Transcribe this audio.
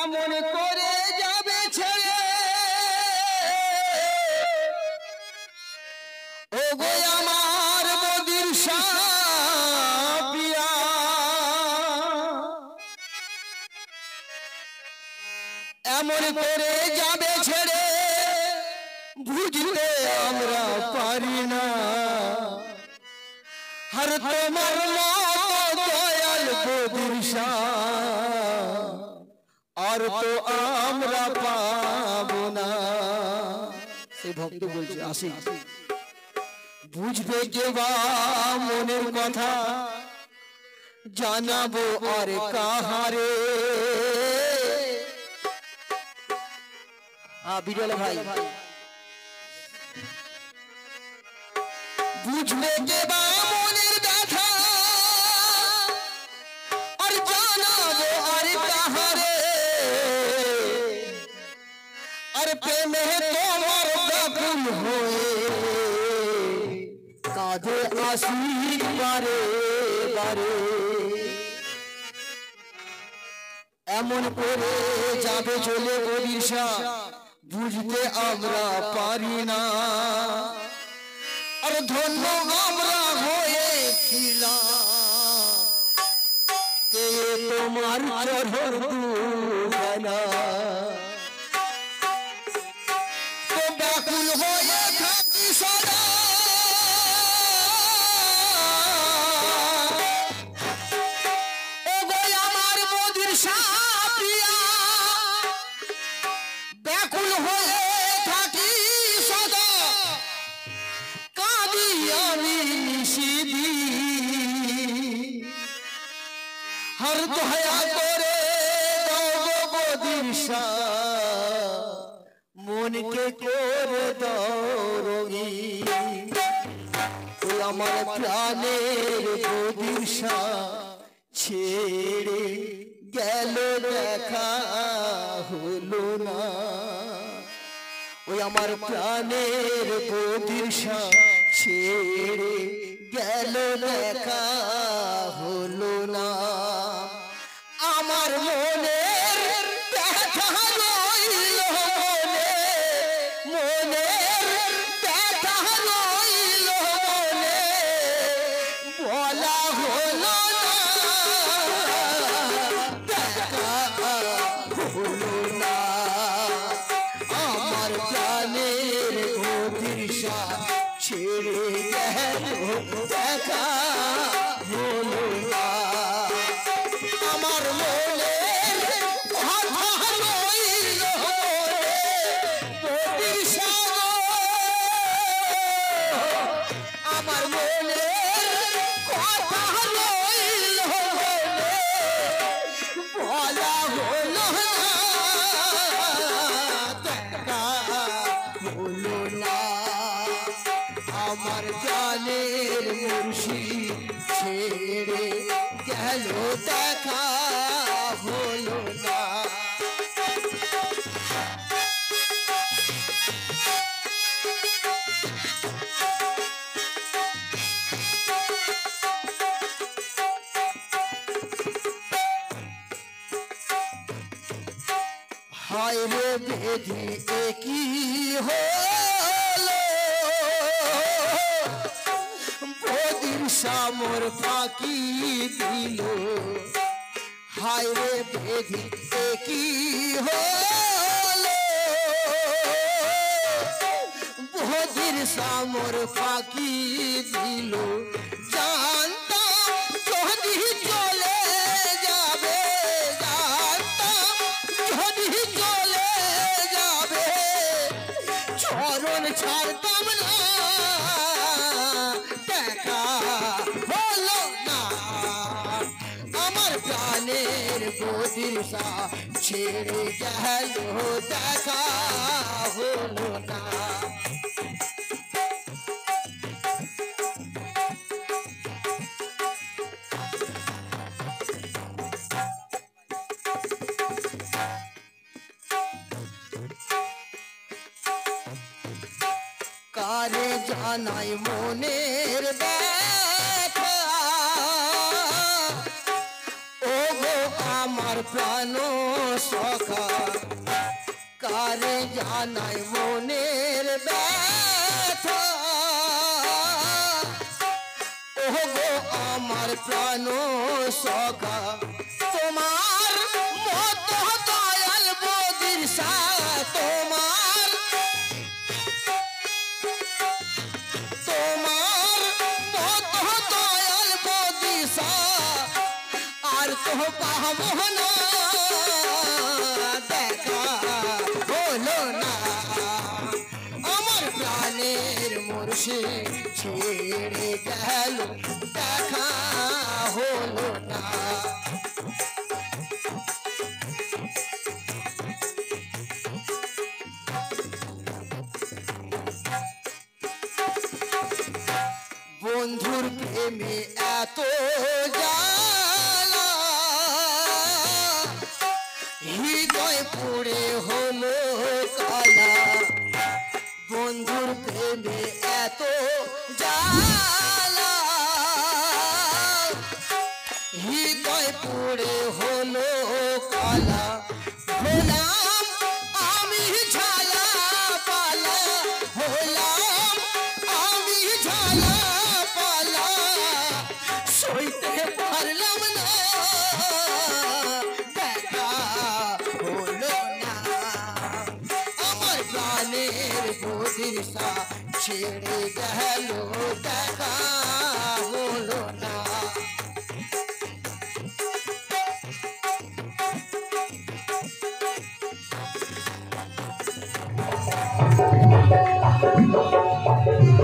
এমন করে যাবে ছেড়ে ও গো আমার মোদির সাপিয়া এমন করে যাবে ছেড়ে বুঝতে আমরা পারি না हर তোমার মত দয়াল বদিশা আর তো আমরা পাবো না সেই ভক্ত বলছে আসি বুঝবে যে বা মনের কথা জানাবো আর কাহারে বিরল ভাই বুঝবে যে বা মনের ব্যথা আর জানাবো আর কাহারে আর প্রেমে তোমার ব্যাকুল হয়ে কাঁধে আসি বারে বারে এমন করে যাবে চলে বদিশা বুঝতে আমরা পারি না আর ধন্য আমরা হয়েছিলাম কে তোমার চরণ দুখানা তো ব্যাকুল হয়ে থাকি সদা ও গো আমার মোদির সাপিয়া ব্যাকুল হয়ে থাকি সদা কাঁদি আমি নিশিদি हर दया करे दो बदिशा मन के करे दो रोगी ओई आमार प्राणेर बदिशा छेड़े गेल देखा हलो ना ओई आमार प्राणेर बदिशा छेड़े गेल देखा हलो ना আমার মনের ব্যথা রইল মনের ব্যথা রইল মনে বলা হলো না দেখা হলো না আমার প্রাণের বদিশা ছেড়ে গেল দেখা হলো না আমার মনের কথা রইল বদিশা আমার মনের কথা রইল বলা হলো না দেখা হলো না আমার জানের মুর্শিদ ছেড়ে গেল দেখা হলো না হায় রে বেধি একই হলো বদিশা মোর ফাঁকি দিল হায় রে বেধি একই হলো বদিশা মোর ফাঁকি দিল জানতাম যদি চলে যাবে জানতাম যদি চলে যাবে চরণ ছাড়তাম না দেখা হলো না আমার প্রাণের বদিশা ছেড়ে গেল দেখা হলো না কারে জানাই মনের ব্যথা ও গো আমার প্রাণ সখা কারে জানাই মনের ব্যথা ওগো আমার প্রাণ সখা তোমার মতো দয়াল বদির তোমার মতো দয়াল বদির আর তো পাবো না দেখা হলো না আমার প্রাণের মুর্শিদ ছেড়ে গেল দেখা হলো না বন্ধুর প্রেমে এত জ্বালা হৃদয় পুড়ে হলো কালা বন্ধুর প্রেমে এত জ্বালা হৃদয় পুড়ে হলো কালা হলাম আমি ঝালা পালা হলাম আমি ঝালা পালা সইতে পারলাম না দেখা হলো না আমার প্রাণের বদির ছেড়ে গেল দেখা হলো না Thank you.